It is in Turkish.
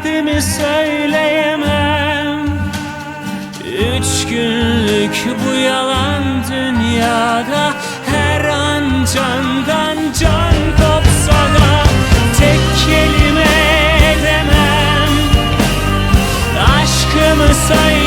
derdimi söyleyemem. 3 günlük bu yalan dünyada her an candan can kopsa da tek kelime edemem. Aşkımı söyle